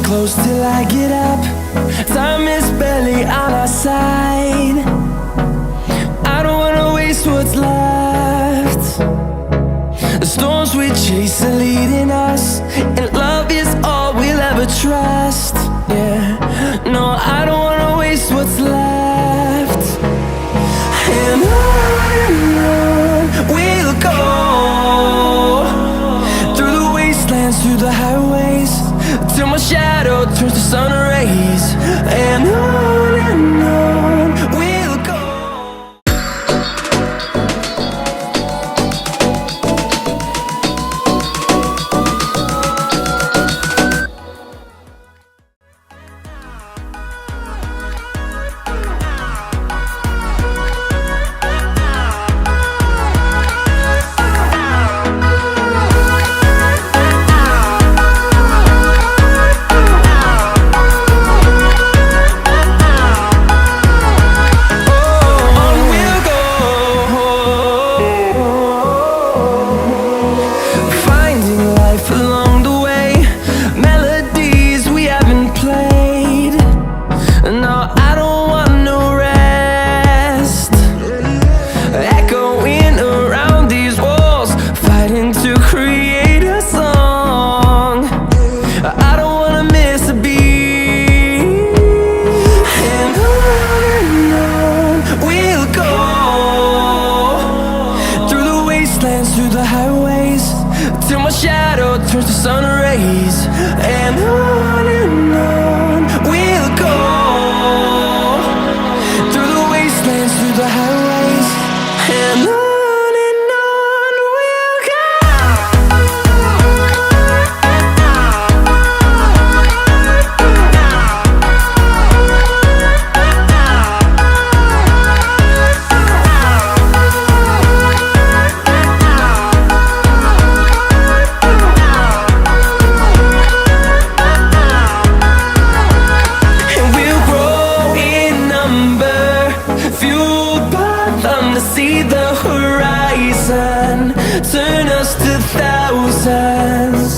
close till I get up. Time is barely on our side. I don't wanna waste what's left. The storms we chase are leading us, and love is all we'll ever trust. Yeah, no, I don't wanna waste what's left. And on we'll go, through the wastelands, through the highways, till my shadow turns to sun rays. And on we'll go. Through the highways, till my shadow turns to sun rays. And on we'll go, through the wastelands, through the highways. And on we'll go. See the horizon, turn us to thousands.